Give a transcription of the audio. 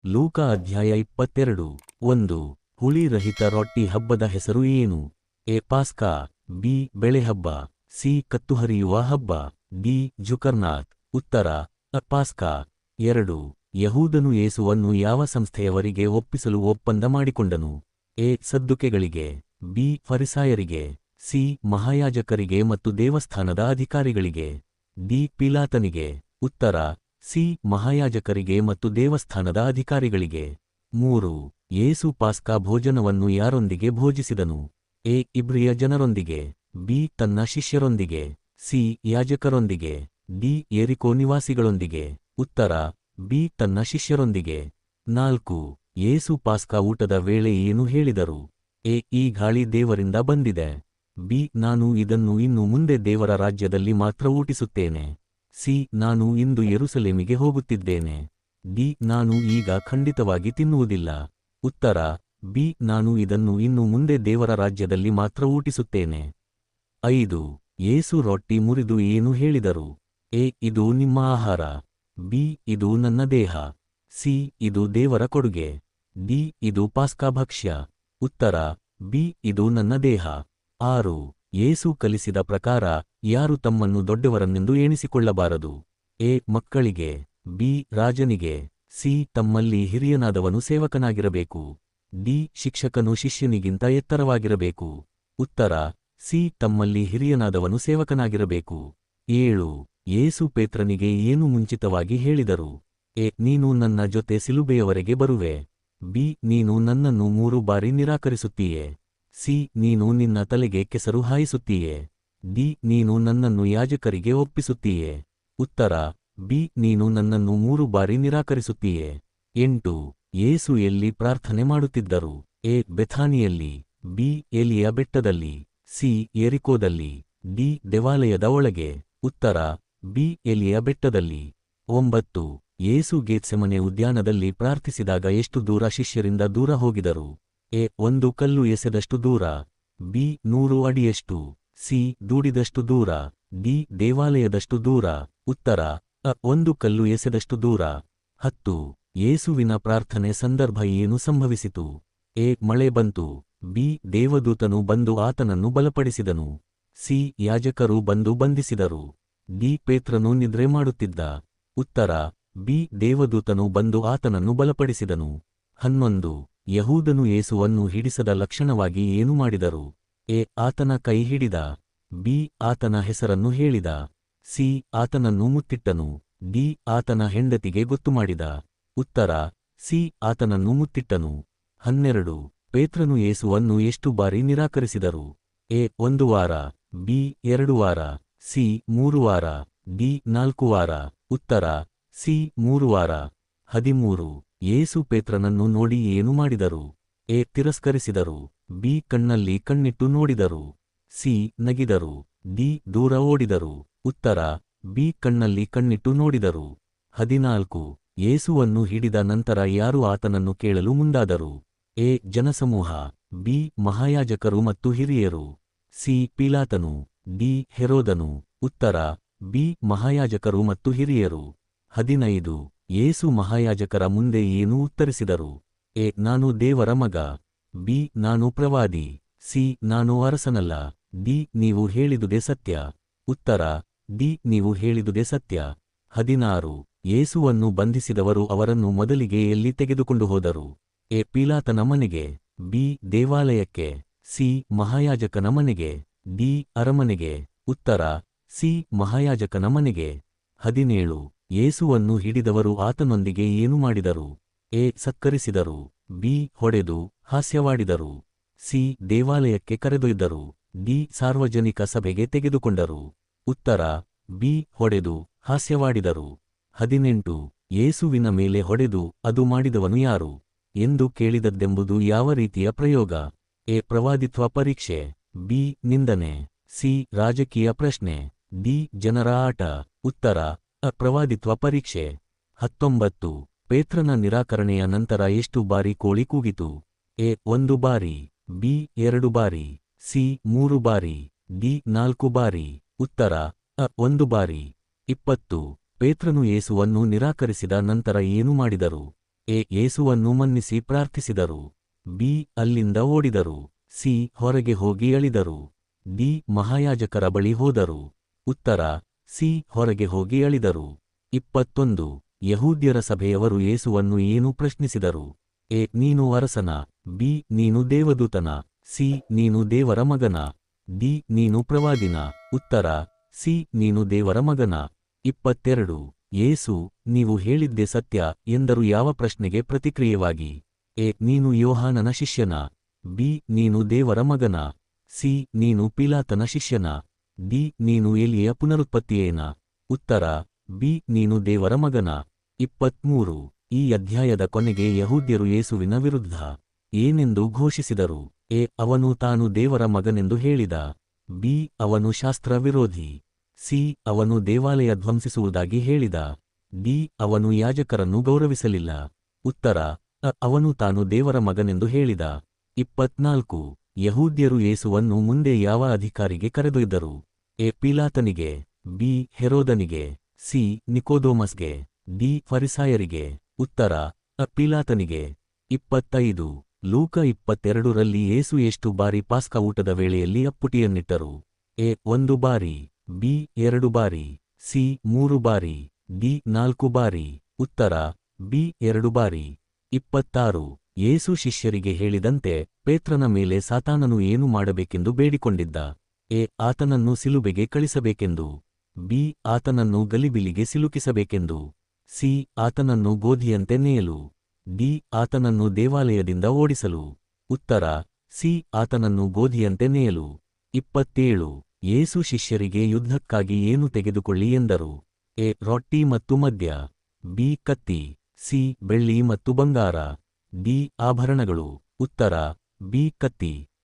ಲೂಕ ಅಧ್ಯಾಯ 22 1. ಹುಳಿ ರಹಿತ ರೊಟ್ಟಿ ಹಬ್ಬದ ಹೆಸರು ಏನು? ಎ. ಪಾಸ್ಕಾ. ಬಿ. ಬೆಳೆಹಬ್ಬ. ಸಿ. ಕತ್ತುಹರಿಯುವ ಹಬ್ಬ. ಡಿ. ಜುಕರ್ನಾತ್. ಉತ್ತರ ಅ. ಪಾಸ್ಕಾ. 2. ಯಹೂದನು ಯೇಸುವನ್ನು ಯಾವ ಸಂಸ್ಥೆಯವರಿಗೆ ಒಪ್ಪಿಸಲು ಒಪ್ಪಂದ ಮಾಡಿಕೊಂಡನು? ಎ. ಸದ್ದುಕೆಗಳಿಗೆ. ಬಿ. ಫರಿಸಾಯರಿಗೆ. ಸಿ. ಮಹಾಯಾಜಕರಿಗೆ ಮತ್ತು ದೇವಸ್ಥಾನದ ಅಧಿಕಾರಿಗಳಿಗೆ. ಡಿ. ಪಿಲಾತನಿಗೆ. ಉತ್ತರ ಸಿ. ಮಹಾಯಾಜಕರಿಗೆ ಮತ್ತು ದೇವಸ್ಥಾನದ ಅಧಿಕಾರಿಗಳಿಗೆ. 3. ಯೇಸು ಪಾಸ್ಕಾ ಭೋಜನವನ್ನು ಯಾರೊಂದಿಗೆ ಭೋಜಿಸಿದನು? ಎ. ಇಬ್ರಿಯ ಜನರೊಂದಿಗೆ. ಬಿ. ತನ್ನ ಶಿಷ್ಯರೊಂದಿಗೆ. ಸಿ. ಯಾಜಕರೊಂದಿಗೆ. ಡಿ. ಯೆರಿಕೋ ನಿವಾಸಿಗಳೊಂದಿಗೆ. ಉತ್ತರ ಬಿ. ತನ್ನ ಶಿಷ್ಯರೊಂದಿಗೆ. 4. ಯೇಸು ಪಾಸ್ಕಾ ಊಟದ ವೇಳೆ ಏನು ಹೇಳಿದರು? ಎ. ಈ ಗಾಳಿ ದೇವರಿಂದ ಬಂದಿದೆ. ಬಿ. ನಾನು ಇದನ್ನು ಇನ್ನು ಮುಂದೆ ದೇವರ ರಾಜ್ಯದಲ್ಲಿ ಮಾತ್ರ ಊಟಿಸುತ್ತೇನೆ. ಸಿ. ನಾನು ಇಂದು ಯೆರೂಸಲೇಮಿಗೆ ಹೋಗುತ್ತಿದ್ದೇನೆ. ಡಿ. ನಾನು ಈಗ ಖಂಡಿತವಾಗಿ ತಿನ್ನುವುದಿಲ್ಲ. ಉತ್ತರ ಬಿ. ನಾನು ಇದನ್ನು ಇನ್ನು ಮುಂದೆ ದೇವರ ರಾಜ್ಯದಲ್ಲಿ ಮಾತ್ರ ಊಟಿಸುತ್ತೇನೆ. 5. ಯೇಸು ರೊಟ್ಟಿ ಮುರಿದು ಏನು ಹೇಳಿದರು? ಎ. ಇದು ನಿಮ್ಮ ಆಹಾರ. ಬಿ. ಇದು ನನ್ನ ದೇಹ. ಸಿ. ಇದು ದೇವರ ಕೊಡುಗೆ. ಡಿ. ಇದು ಪಾಸ್ಕಾ ಭಕ್ಷ್ಯ. ಉತ್ತರ ಬಿ. ಇದು ನನ್ನ ದೇಹ. 6. ಯೇಸು ಕಲಿಸಿದ ಪ್ರಕಾರ ಯಾರು ತಮ್ಮನ್ನು ದೊಡ್ಡವರನ್ನೆಂದು ಎಣಿಸಿಕೊಳ್ಳಬಾರದು? ಎ. ಮಕ್ಕಳಿಗೆ. ಬಿ. ರಾಜನಿಗೆ. ಸಿ. ತಮ್ಮಲ್ಲಿ ಹಿರಿಯನಾದವನು ಸೇವಕನಾಗಿರಬೇಕು. ಡಿ. ಶಿಕ್ಷಕನು ಶಿಷ್ಯನಿಗಿಂತ ಎತ್ತರವಾಗಿರಬೇಕು. ಉತ್ತರ ಸಿ. ತಮ್ಮಲ್ಲಿ ಹಿರಿಯನಾದವನು ಸೇವಕನಾಗಿರಬೇಕು. 7. ಯೇಸು ಪೇತ್ರನಿಗೆ ಏನು ಮುಂಚಿತವಾಗಿ ಹೇಳಿದರು? ಎ. ನೀನು ನನ್ನ ಜೊತೆ ಸಿಲುಬೆಯವರೆಗೆ ಬರುವೆ. ಬಿ. ನೀನು ನನ್ನನ್ನು 3 ಬಾರಿ ನಿರಾಕರಿಸುತ್ತೀಯೆ. ಸಿ. ನೀನು ನಿನ್ನ ತಲೆಗೆ ಕೆಸರು ಹಾಯಿಸುತ್ತೀಯೆ. ಡಿ. ನೀನು ನನ್ನನ್ನು ಯಾಜಕರಿಗೆ ಒಪ್ಪಿಸುತ್ತೀಯೆ. ಉತ್ತರ ಬಿ. ನೀನು ನನ್ನನ್ನು 3 ಬಾರಿ ನಿರಾಕರಿಸುತ್ತೀಯೆ. 8. ಯೇಸು ಎಲ್ಲಿ ಪ್ರಾರ್ಥನೆ ಮಾಡುತ್ತಿದ್ದರು? ಎ. ಬೆಥಾನಿಯಲ್ಲಿ. ಬಿ. ಎಲಿಯ ಬೆಟ್ಟದಲ್ಲಿ. ಸಿ. ಯೆರಿಕೋದಲ್ಲಿ. ಡಿ. ದೇವಾಲಯದ ಒಳಗೆ. ಉತ್ತರ ಬಿ. ಎಲಿಯ ಬೆಟ್ಟದಲ್ಲಿ. 9. ಯೇಸು ಗೆತ್ಸೆಮನೆ ಉದ್ಯಾನದಲ್ಲಿ ಪ್ರಾರ್ಥಿಸಿದಾಗ ಎಷ್ಟು ದೂರ ಶಿಷ್ಯರಿಂದ ದೂರ ಹೋಗಿದರು? ಎ. 1 ಕಲ್ಲು ಎಸೆದಷ್ಟು ದೂರ. ಬಿ. 100 ಅಡಿಯಷ್ಟು. ಸಿ. ದೂಡಿದಷ್ಟು ದೂರ. ಡಿ. ದೇವಾಲಯದಷ್ಟು ದೂರ. ಉತ್ತರ ಅ. 1 ಕಲ್ಲು ಎಸೆದಷ್ಟು ದೂರ. 10. ಯೇಸುವಿನ ಪ್ರಾರ್ಥನೆ ಸಂದರ್ಭ ಏನು ಸಂಭವಿಸಿತು? ಎ. ಮಳೆ ಬಂತು. ಬಿ. ದೇವದೂತನು ಬಂದು ಆತನನ್ನು ಬಲಪಡಿಸಿದನು. ಸಿ. ಯಾಜಕರು ಬಂದು ಬಂಧಿಸಿದರು. ಡಿ. ಪೇತ್ರನು ನಿದ್ರೆ ಮಾಡುತ್ತಿದ್ದ. ಉತ್ತರ ಬಿ. ದೇವದೂತನು ಬಂದು ಆತನನ್ನು ಬಲಪಡಿಸಿದನು. 11. ಯಹೂದನು ಯೇಸುವನ್ನು ಹಿಡಿಸದ ಲಕ್ಷಣವಾಗಿ ಏನು ಮಾಡಿದರು? ಎ. ಆತನ ಕೈ ಹಿಡಿದ. ಬಿ. ಆತನ ಹೆಸರನ್ನು ಹೇಳಿದ. ಸಿ. ಆತನನ್ನು ಮುತ್ತಿಟ್ಟನು. ಡಿ. ಆತನ ಹೆಂಡತಿಗೆ ಗೊತ್ತುಮಾಡಿದ. ಉತ್ತರ ಸಿ. ಆತನನ್ನು ಮುತ್ತಿಟ್ಟನು. 12. ಪೇತ್ರನು ಯೇಸುವನ್ನು ಎಷ್ಟು ಬಾರಿ ನಿರಾಕರಿಸಿದರು? ಎ. 1 ವಾರ. ಬಿ. 2 ವಾರ. ಸಿ. 3 ವಾರ. ಡಿ. 4 ವಾರ. ಉತ್ತರ ಸಿ. 3 ವಾರ. 13. ಯೇಸು ಪೇತ್ರನನ್ನು ನೋಡಿ ಏನು ಮಾಡಿದರು? ಎ. ತಿರಸ್ಕರಿಸಿದರು. ಬಿ. ಕಣ್ಣಲ್ಲಿ ಕಣ್ಣಿಟ್ಟು ನೋಡಿದರು. ಸಿ. ನಗಿದರು. ಡಿ. ದೂರ ಓಡಿದರು. ಉತ್ತರ ಬಿ. ಕಣ್ಣಲ್ಲಿ ಕಣ್ಣಿಟ್ಟು ನೋಡಿದರು. 14. ಯೇಸುವನ್ನು ಹಿಡಿದ ನಂತರ ಯಾರು ಆತನನ್ನು ಕೇಳಲು ಮುಂದಾದರು? ಎ. ಜನಸಮೂಹ. ಬಿ. ಮಹಾಯಾಜಕರು ಮತ್ತು ಹಿರಿಯರು. ಸಿ. ಪಿಲಾತನು. ಡಿ. ಹೆರೋದನು. ಉತ್ತರ ಬಿ. ಮಹಾಯಾಜಕರು ಮತ್ತು ಹಿರಿಯರು. 15. ಯೇಸು ಮಹಾಯಾಜಕರ ಮುಂದೆ ಏನು ಉತ್ತರಿಸಿದರು? ಎ. ನಾನು ದೇವರ ಮಗ. ಬಿ. ನಾನು ಪ್ರವಾದಿ. ಸಿ. ನಾನು ಅರಸನಲ್ಲ. ಡಿ. ನೀವು ಹೇಳಿದುದೇ ಸತ್ಯ. ಉತ್ತರ ಡಿ. ನೀವು ಹೇಳಿದುದೇ ಸತ್ಯ. 16. ಯೇಸುವನ್ನು ಬಂಧಿಸಿದವರು ಅವರನ್ನು ಮೊದಲಿಗೆ ಎಲ್ಲಿ ತೆಗೆದುಕೊಂಡು ಹೋದರು? ಎ. ಪಿಲಾತನ ಮನೆಗೆ. ಬಿ. ದೇವಾಲಯಕ್ಕೆ. ಸಿ. ಮಹಾಯಾಜಕನ ಮನೆಗೆ. ಡಿ. ಅರಮನೆಗೆ. ಉತ್ತರ ಸಿ. ಮಹಾಯಾಜಕನ ಮನೆಗೆ. 17. ಯೇಸುವನ್ನು ಹಿಡಿದವರು ಆತನೊಂದಿಗೆ ಏನು ಮಾಡಿದರು? ಎ. ಸತ್ಕರಿಸಿದರು. ಬಿ. ಹೊಡೆದು ಹಾಸ್ಯವಾಡಿದರು. ಸಿ. ದೇವಾಲಯಕ್ಕೆ ಕರೆದೊಯ್ದರು. ಡಿ. ಸಾರ್ವಜನಿಕ ಸಭೆಗೆ ತೆಗೆದುಕೊಂಡರು. ಉತ್ತರ ಬಿ. ಹೊಡೆದು ಹಾಸ್ಯವಾಡಿದರು. 18. ಯೇಸುವಿನ ಮೇಲೆ ಹೊಡೆದು ಅದು ಮಾಡಿದವನು ಯಾರು ಎಂದು ಕೇಳಿದದ್ದೆಂಬುದು ಯಾವ ರೀತಿಯ ಪ್ರಯೋಗ? ಎ. ಪ್ರವಾದಿತ್ವ ಪರೀಕ್ಷೆ. ಬಿ. ನಿಂದನೆ. ಸಿ. ರಾಜಕೀಯ ಪ್ರಶ್ನೆ. ಡಿ. ಜನರ ಆಟ. ಉತ್ತರ ಅ. ಪ್ರವಾದಿತ್ವ ಪರೀಕ್ಷೆ. 19. ಪೇತ್ರನ ನಿರಾಕರಣೆಯ ನಂತರ ಎಷ್ಟು ಬಾರಿ ಕೋಳಿ ಕೂಗಿತು? ಎ. 1 ಬಾರಿ. ಬಿ. 2 ಬಾರಿ. ಸಿ. 3 ಬಾರಿ. ಡಿ. 4 ಬಾರಿ. ಉತ್ತರ ಅ. 1 ಬಾರಿ. 20. ಪೇತ್ರನು ಯೇಸುವನ್ನು ನಿರಾಕರಿಸಿದ ನಂತರ ಏನು ಮಾಡಿದರು? ಎ ಯೇಸುವನ್ನು ಮನ್ನಿಸಿ ಪ್ರಾರ್ಥಿಸಿದರು. ಬಿ ಅಲ್ಲಿಂದ ಓಡಿದರು. ಸಿ ಹೊರಗೆ ಹೋಗಿ ಅಳಿದರು. ಡಿ ಮಹಾಯಾಜಕರ ಬಳಿ ಹೋದರು. ಉತ್ತರ ಸಿ ಹೊರಗೆ ಹೋಗಿ ಅಳಿದರು. 21 ಯಹೂದ್ಯರ ಸಭೆಯವರು ಯೇಸುವನ್ನು ಏನು ಪ್ರಶ್ನಿಸಿದರು? ಎ ನೀನು ಅರಸನ. ಬಿ ನೀನು ದೇವದೂತನ. ಸಿ ನೀನು ದೇವರ ಮಗನ. ಡಿ ನೀನು ಪ್ರವಾದಿನ. ಉತ್ತರ ಸಿ ನೀನು ದೇವರ ಮಗನ. 22 ಯೇಸು ನೀವು ಹೇಳಿದ್ದೇ ಸತ್ಯ ಎಂದರು ಯಾವ ಪ್ರಶ್ನೆಗೆ ಪ್ರತಿಕ್ರಿಯೆವಾಗಿ? ಎ ನೀನು ಯೋಹಾನನ ಶಿಷ್ಯನ. ಬಿ ನೀನು ದೇವರ ಮಗನ. ಸಿ ನೀನು ಪಿಲಾತನ ಶಿಷ್ಯನ. ಡಿ ನೀನು ಎಲಿಯ ಪುನರುತ್ಪತ್ತಿಯೇನ. ಉತ್ತರ ಬಿ ನೀನು ದೇವರ ಮಗನ. 23 ಈ ಅಧ್ಯಾಯದ ಕೊನೆಗೆ ಯಹೂದ್ಯರು ಯೇಸುವಿನ ವಿರುದ್ಧ ಏನೆಂದು ಘೋಷಿಸಿದರು? ಎ ಅವನು ತಾನು ದೇವರ ಮಗನೆಂದು ಹೇಳಿದ. ಬಿ ಅವನು ಶಾಸ್ತ್ರ ವಿರೋಧಿ. ಸಿ ಅವನು ದೇವಾಲಯ ಧ್ವಂಸಿಸುವುದಾಗಿ ಹೇಳಿದ. ಡಿ ಅವನು ಯಾಜಕರನ್ನು ಗೌರವಿಸಲಿಲ್ಲ. ಉತ್ತರ ಅವನು ತಾನು ದೇವರ ಮಗನೆಂದು ಹೇಳಿದ. 24 ಯಹೂದ್ಯರು ಯೇಸುವನ್ನು ಮುಂದೆ ಯಾವ ಅಧಿಕಾರಿಗೆ ಕರೆದೊಯ್ದರು? ಎ ಪಿಲಾತನಿಗೆ. ಬಿ ಹೆರೋದನಿಗೆ. ಸಿ ನಿಕೋದೋಮಸ್ಗೆ. ಡಿ ಫರಿಸಾಯರಿಗೆ. ಉತ್ತರ ಪಿಲಾತನಿಗೆ. 25 ಲೂಕ 22ರಲ್ಲಿ ಯೇಸು ಎಷ್ಟು ಬಾರಿ ಪಾಸ್ಕ ಊಟದ ವೇಳೆಯಲ್ಲಿ ಅಪ್ಪುಟಿಯನ್ನಿಟ್ಟರು? ಎ 1 ಬಾರಿ. ಬಿ 2 ಬಾರಿ. ಸಿ 3 ಬಾರಿ. ಡಿ 4 ಬಾರಿ. ಉತ್ತರ ಬಿ 2 ಬಾರಿ. 26 ಯೇಸು ಶಿಷ್ಯರಿಗೆ ಹೇಳಿದಂತೆ ಪೇತ್ರನ ಮೇಲೆ ಸಾತಾನನು ಏನು ಮಾಡಬೇಕೆಂದು ಬೇಡಿಕೊಂಡಿದ್ದ? ಎ ಆತನನ್ನು ಸಿಲುಬೆಗೆ ಕಳಿಸಬೇಕೆಂದು. ಬಿ ಆತನನ್ನು ಗಲಿಬಿಲಿಗೆ ಸಿಲುಕಿಸಬೇಕೆಂದು. ಸಿ ಆತನನ್ನು ಗೋಧಿಯಂತೆ ನೇಯಲು. ಡಿ ಆತನನ್ನು ದೇವಾಲಯದಿಂದ ಓಡಿಸಲು. ಉತ್ತರ ಸಿ ಆತನನ್ನು ಗೋಧಿಯಂತೆ ನೇಯಲು. 27 ಯೇಸು ಶಿಷ್ಯರಿಗೆ ಯುದ್ಧಕ್ಕಾಗಿ ಏನು ತೆಗೆದುಕೊಳ್ಳಿ ಎಂದರು? ಎ ರೊಟ್ಟಿ ಮತ್ತು ಮದ್ಯ. ಬಿ ಕತ್ತಿ. ಸಿ ಬೆಳ್ಳಿ ಮತ್ತು ಬಂಗಾರ. ಡಿ ಆಭರಣಗಳು. ಉತ್ತರ ಬಿ ಕತ್ತಿ.